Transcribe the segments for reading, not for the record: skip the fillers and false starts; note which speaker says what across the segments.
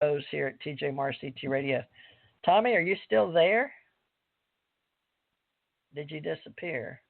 Speaker 1: UFOs here at TJ Morris CT Radio. Tommy, are you still there? Did you disappear?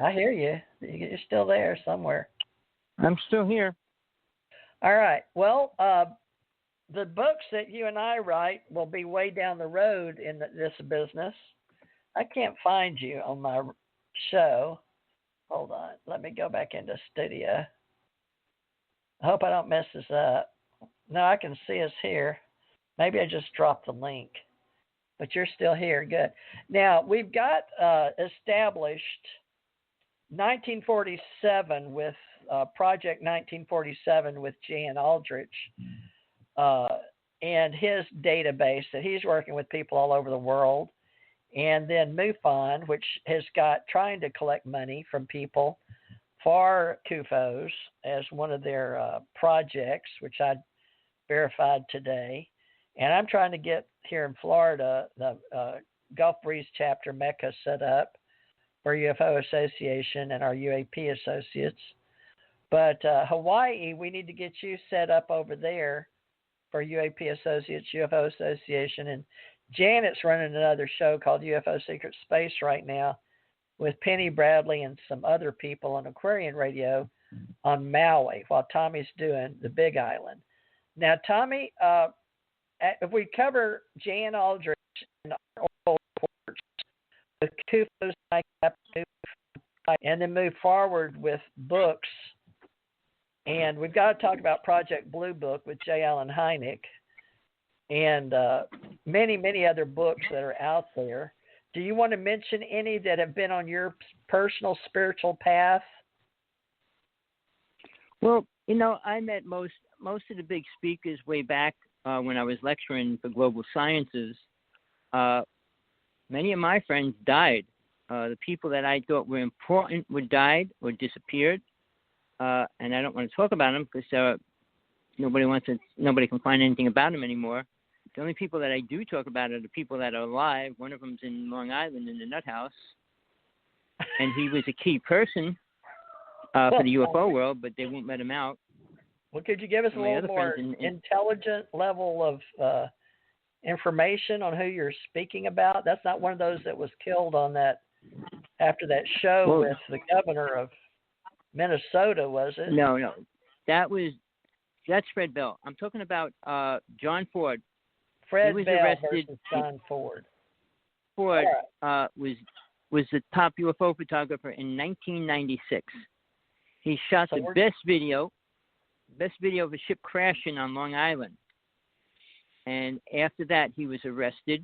Speaker 1: I hear you. You're still there somewhere.
Speaker 2: I'm still here.
Speaker 1: All right. Well, the books that you and I write will be way down the road in this business. I can't find you on my show. Hold on. Let me go back into studio. I hope I don't mess this up. No, I can see us here. Maybe I just dropped the link. But you're still here. Good. Now, we've got established 1947 with Project 1947 with Jan Aldrich and his database that he's working with people all over the world. And then MUFON, which has got trying to collect money from people for CUFOs as one of their projects, which I verified today. And I'm trying to get here in Florida the Gulf Breeze chapter Mecca set up for UFO Association and our UAP associates. But Hawaii, we need to get you set up over there for UAP Associates, UFO Association. And Janet's running another show called UFO Secret Space right now with Penny Bradley and some other people on Aquarian Radio on Maui while Tommy's doing the Big Island. Now, Tommy, if we cover Jan Aldrich and our old reports with CUFOs and then move forward with books, and we've got to talk about Project Blue Book with J. Allen Hynek and many, many other books that are out there. Do you want to mention any that have been on your personal spiritual path?
Speaker 2: Well, you know, I met most of the big speakers way back when I was lecturing for global sciences. Many of my friends died. The people that I thought were important were died or disappeared, and I don't want to talk about them because nobody can find anything about them anymore. The only people that I do talk about are the people that are alive. One of them's in Long Island in the nut house, and he was a key person for the UFO world, but they won't let him out.
Speaker 1: Well, could you give us a little more intelligent level of information on who you're speaking about? That's not one of those that was killed on that after that show with the governor of Minnesota, was it?
Speaker 2: No. That's Fred Bell. I'm talking about John Ford.
Speaker 1: Fred
Speaker 2: Bell
Speaker 1: versus John Ford.
Speaker 2: Ford was the top UFO photographer in 1996. He shot the best video of a ship crashing on Long Island. And after that, he was arrested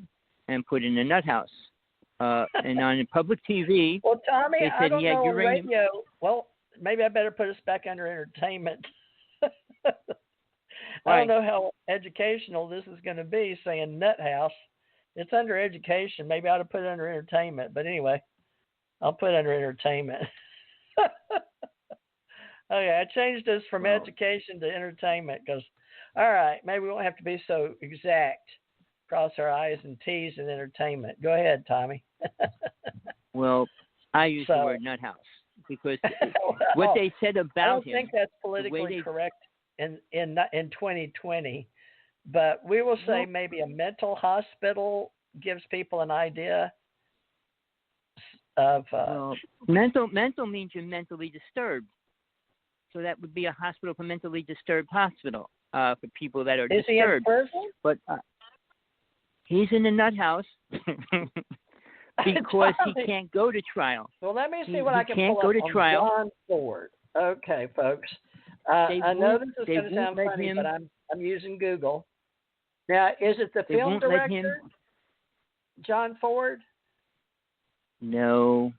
Speaker 2: and put in a nut house. And on public TV,
Speaker 1: well, Tommy,
Speaker 2: they said he had uranium.
Speaker 1: Radio. Well, maybe I better put us back under entertainment. I don't know how educational this is going to be, saying nut house. It's under education. Maybe I ought to put it under entertainment. But anyway, I'll put it under entertainment. Okay, I changed this from education to entertainment because, all right, maybe we won't have to be so exact. Cross our I's and T's in entertainment. Go ahead, Tommy.
Speaker 2: Well, I use the word nut house because what they said about him.
Speaker 1: I don't think that's politically correct in 2020, but we will say maybe a mental hospital gives people an idea of
Speaker 2: mental means you're mentally disturbed. So that would be a hospital for mentally disturbed hospital for people that are disturbed. Is he in prison? But he's in the nut house because he can't go to trial.
Speaker 1: Well, let me see what I can pull up on trial. John Ford. Okay, folks. I know this is going to sound funny, but I'm using Google. Now, is it the film director, John Ford?
Speaker 2: No.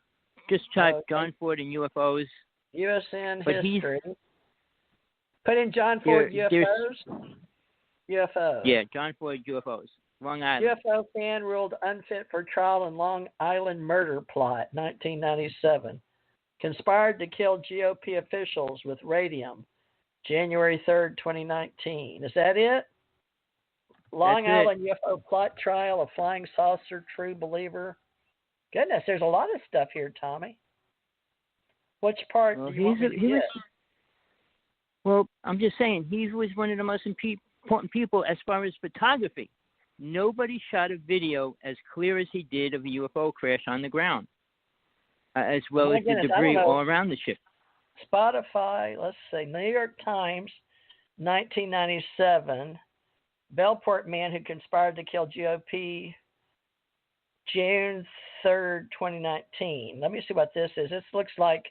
Speaker 2: Just type John Ford and UFOs.
Speaker 1: USN history. Put in John Ford UFOs. UFOs.
Speaker 2: Yeah, John Ford UFOs. Long Island.
Speaker 1: UFO fan ruled unfit for trial in Long Island murder plot, 1997. Conspired to kill GOP officials with radium, January 3rd, 2019. Is that it? Long Island UFO plot trial, a flying saucer, true believer. Goodness, there's a lot of stuff here, Tommy. Which part do you want me to get?
Speaker 2: Well, I'm just saying, he was one of the most important people as far as photography. Nobody shot a video as clear as he did of a UFO crash on the ground, as well as the debris all around the ship.
Speaker 1: Spotify, let's see, New York Times, 1997, Bellport man who conspired to kill GOP, June 3rd, 2019. Let me see what this is. This looks like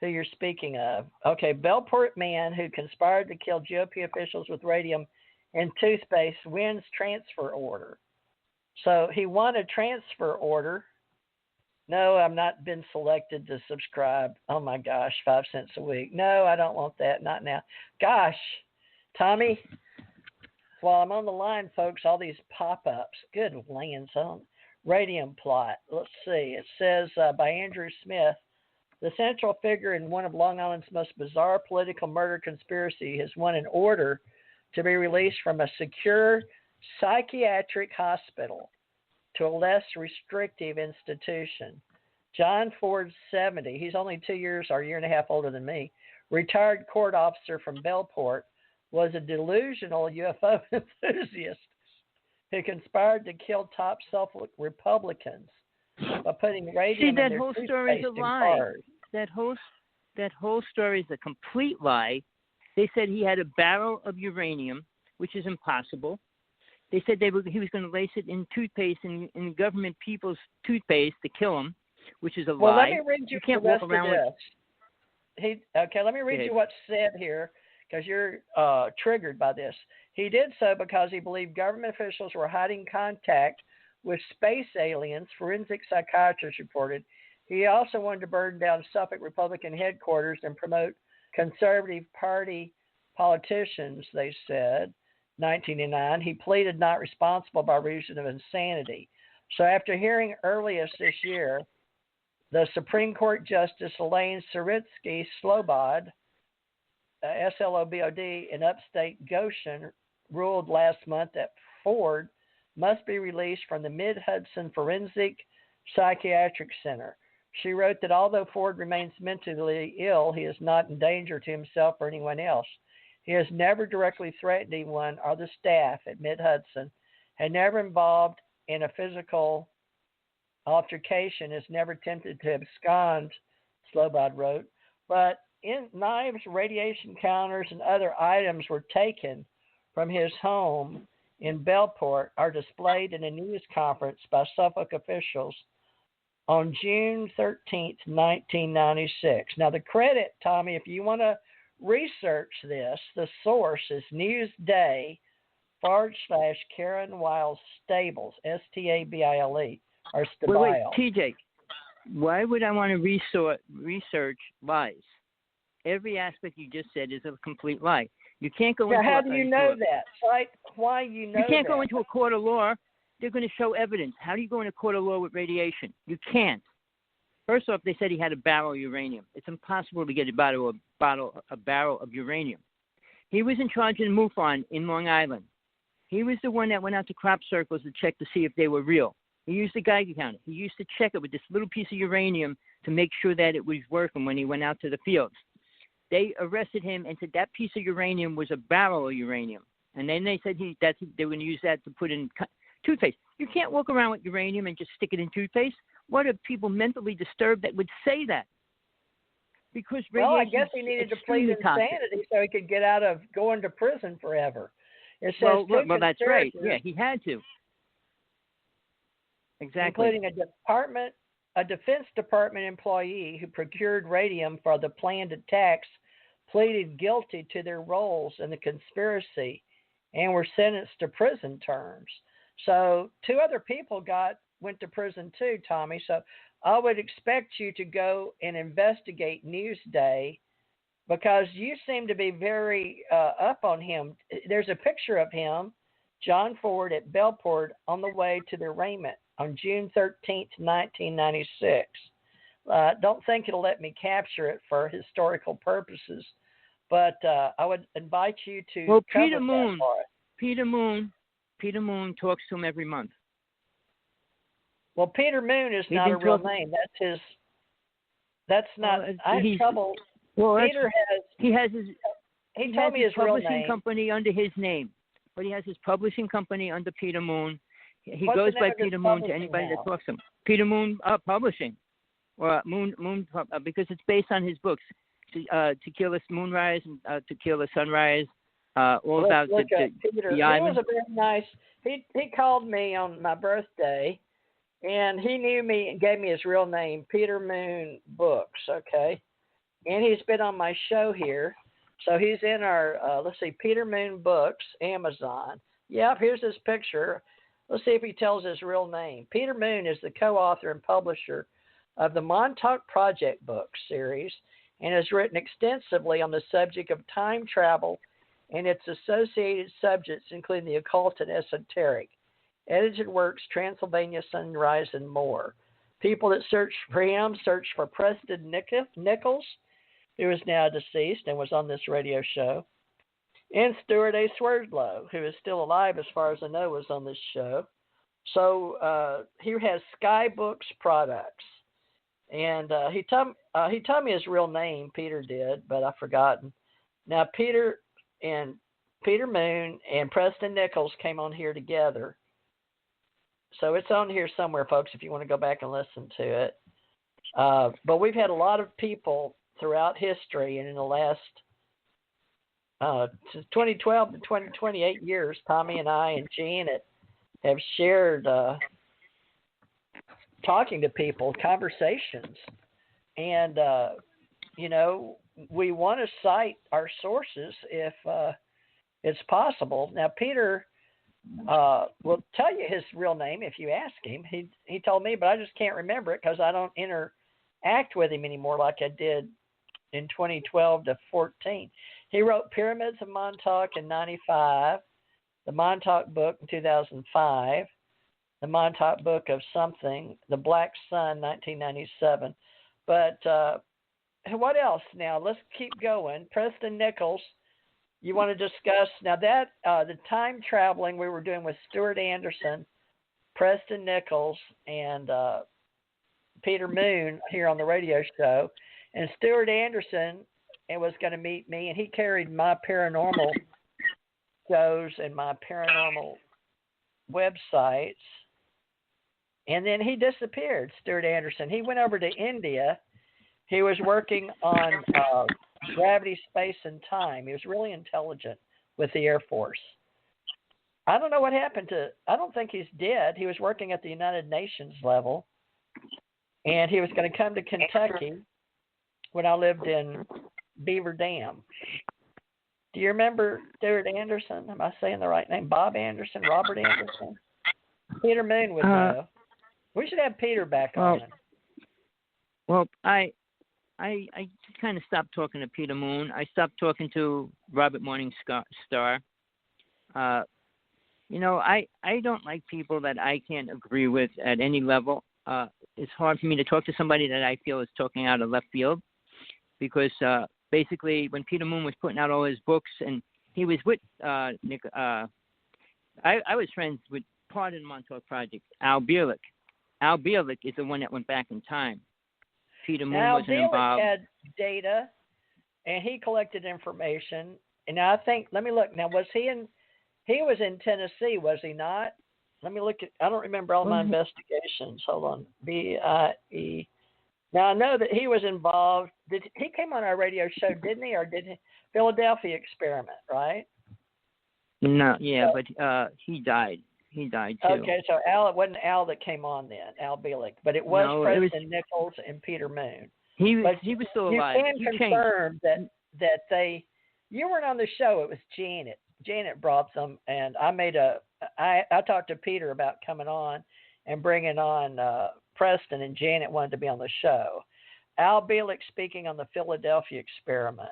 Speaker 1: who you're speaking of. Okay, Bellport man who conspired to kill GOP officials with radium and toothpaste wins transfer order. So he won a transfer order. No, I've not been selected to subscribe. Oh my gosh, 5 cents a week. No, I don't want that. Not now. Gosh, Tommy, while I'm on the line, folks, all these pop-ups. Good lands on radium plot. Let's see. It says by Andrew Smith, the central figure in one of Long Island's most bizarre political murder conspiracy has won an order to be released from a secure psychiatric hospital to a less restrictive institution. John Ford, 70, he's only 2 years or a year and a half older than me, retired court officer from Bellport, was a delusional UFO enthusiast who conspired to kill top Suffolk Republicans by putting radium in their toothpaste and cars.
Speaker 2: That whole story is a complete lie. They said he had a barrel of uranium, which is impossible. They said he was going to lace it in toothpaste, in government people's toothpaste to kill him, which is a lie.
Speaker 1: Well, let me read you
Speaker 2: can't
Speaker 1: the rest
Speaker 2: walk around
Speaker 1: of this. Let me read you what's said here, because you're triggered by this. He did so because he believed government officials were hiding contact with space aliens, forensic psychiatrists reported. He also wanted to burn down Suffolk Republican headquarters and promote Conservative Party politicians, they said. 1909, he pleaded not responsible by reason of insanity. So after hearing earliest this year, the Supreme Court Justice Elaine Saritsky Slobod, S-L-O-B-O-D, in upstate Goshen, ruled last month that Ford must be released from the Mid-Hudson Forensic Psychiatric Center. She wrote that although Ford remains mentally ill, he is not in danger to himself or anyone else. He has never directly threatened anyone or the staff at Mid-Hudson, had never involved in a physical altercation, has never attempted to abscond, Slobod wrote. But knives, radiation counters, and other items were taken from his home in Bellport, are displayed in a news conference by Suffolk officials on June 13th, 1996. Now, the credit, Tommy, if you want to research this, the source is Newsday/Karen Wiles Stables, S-T-A-B-I-L-E, or Stabile.
Speaker 2: Wait, TJ, why would I want to research lies? Every aspect you just said is a complete lie. You can't go into
Speaker 1: how do you know that? Right? Why you know
Speaker 2: You can't
Speaker 1: that?
Speaker 2: go into a court of law. They're going to show evidence. How do you go into a court of law with radiation? You can't. First off, they said he had a barrel of uranium. It's impossible to get a barrel of uranium. He was in charge of the MUFON in Long Island. He was the one that went out to crop circles to check to see if they were real. He used a Geiger counter. He used to check it with this little piece of uranium to make sure that it was working when he went out to the fields. They arrested him and said that piece of uranium was a barrel of uranium. And then they said they were going to use that to put in toothpaste. You can't walk around with uranium and just stick it in toothpaste. What are people mentally disturbed that would say that? Because
Speaker 1: I guess he needed to plead insanity so he could get out of going to prison forever. It says
Speaker 2: well, that's right. Yeah, he had to. Exactly.
Speaker 1: Including a Defense Department employee who procured radium for the planned attacks, pleaded guilty to their roles in the conspiracy and were sentenced to prison terms. So 2 other people went to prison too, Tommy. So I would expect you to go and investigate Newsday, because you seem to be very up on him. There's a picture of him, John Ford, at Bellport on the way to the arraignment on June 13th, 1996. Don't think it'll let me capture it for historical purposes, but I would invite you to.
Speaker 2: Well, Peter Moon talks to him every month.
Speaker 1: Well, Peter Moon is not a real name. That's not. I have trouble.
Speaker 2: Well,
Speaker 1: Peter
Speaker 2: he has his.
Speaker 1: he told me his real
Speaker 2: publishing
Speaker 1: name.
Speaker 2: company under his name, but he has his publishing company under Peter Moon. He
Speaker 1: What's
Speaker 2: goes
Speaker 1: the
Speaker 2: by
Speaker 1: name of his
Speaker 2: Peter Moon to
Speaker 1: publishing
Speaker 2: anybody
Speaker 1: house?
Speaker 2: that talks to him. Peter Moon Publishing, or because it's based on his books, Tequila Moonrise and Tequila Sunrise, all about
Speaker 1: Look
Speaker 2: the
Speaker 1: Peter. He
Speaker 2: island.
Speaker 1: was a very nice. He called me on my birthday, and he knew me and gave me his real name, Peter Moon Books. Okay, and he's been on my show here, so he's in our let's see, Peter Moon Books, Amazon. Yep, here's his picture. Let's see if he tells his real name. Peter Moon is the co-author and publisher of the Montauk Project book series and has written extensively on the subject of time travel and its associated subjects, including the occult and esoteric. Edited works, Transylvania Sunrise, and more. People that search for him search for Preston Nichols, who is now deceased and was on this radio show, and Stuart A. Swerdlow, who is still alive as far as I know, was on this show. So he has Skybooks Products. And he told me his real name, Peter did, but I've forgotten. Now, Peter Moon and Preston Nichols came on here together. So it's on here somewhere, folks, if you want to go back and listen to it. But we've had a lot of people throughout history, and in the last since 2012 to 2028 years, Tommy and I and Janet have shared talking to people, conversations. And, we want to cite our sources if it's possible. Now, Peter will tell you his real name if you ask him. He told me, but I just can't remember it because I don't interact with him anymore like I did in 2012 to 14. He wrote Pyramids of Montauk in 95, the Montauk book in 2005, the Montauk Book of Something, the Black Sun, 1997. But what else? Now, let's keep going. Preston Nichols, you want to discuss now that the time traveling we were doing with Stuart Anderson, Preston Nichols, and Peter Moon here on the radio show. And Stuart Anderson was going to meet me, and he carried my paranormal shows and my paranormal websites. And then he disappeared, Stuart Anderson. He went over to India. He was working on gravity, space, and time. He was really intelligent with the Air Force. I don't know what happened I don't think he's dead. He was working at the United Nations level. And he was going to come to Kentucky when I lived in Beaver Dam. Do you remember Stuart Anderson? Am I saying the right name? Bob Anderson? Robert Anderson? Peter Moon would know. We should have Peter back on.
Speaker 2: Well, I kind of stopped talking to Peter Moon. I stopped talking to Robert Morningstar. I don't like people that I can't agree with at any level. It's hard for me to talk to somebody that I feel is talking out of left field because basically when Peter Moon was putting out all his books and he was with Nick, I was friends with part of the Montauk Project, Al Bierlich. Al Bierlich is the one that went back in time. Peter Moon wasn't involved.
Speaker 1: Al Bierlich had data, and he collected information. And I think, let me look. Now, he was in Tennessee, was he not? Let me look I don't remember all my investigations. Hold on. B-I-E. Now, I know that he was involved. He came on our radio show, didn't he? Or did he? Philadelphia Experiment, right?
Speaker 2: No, yeah, but he died. He died too.
Speaker 1: Okay, so it wasn't Al that came on then, Al Bierlich, but it was Preston Nichols and Peter Moon.
Speaker 2: He was still alive.
Speaker 1: You can confirm that you weren't on the show. It was Janet. Janet brought them, and I talked to Peter about coming on and bringing on Preston, and Janet wanted to be on the show. Al Bierlich speaking on the Philadelphia Experiment,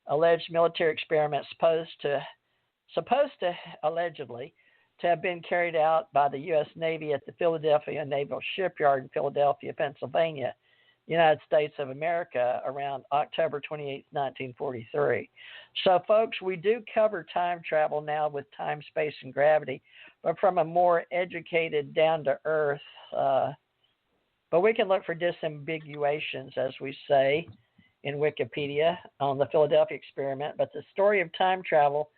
Speaker 1: alleged military experiment supposed to allegedly to have been carried out by the U.S. Navy at the Philadelphia Naval Shipyard in Philadelphia, Pennsylvania, United States of America, around October 28, 1943. So, folks, we do cover time travel now with time, space, and gravity, but from a more educated, down-to-earth, but we can look for disambiguations, as we say, in Wikipedia on the Philadelphia experiment, but the story of time travel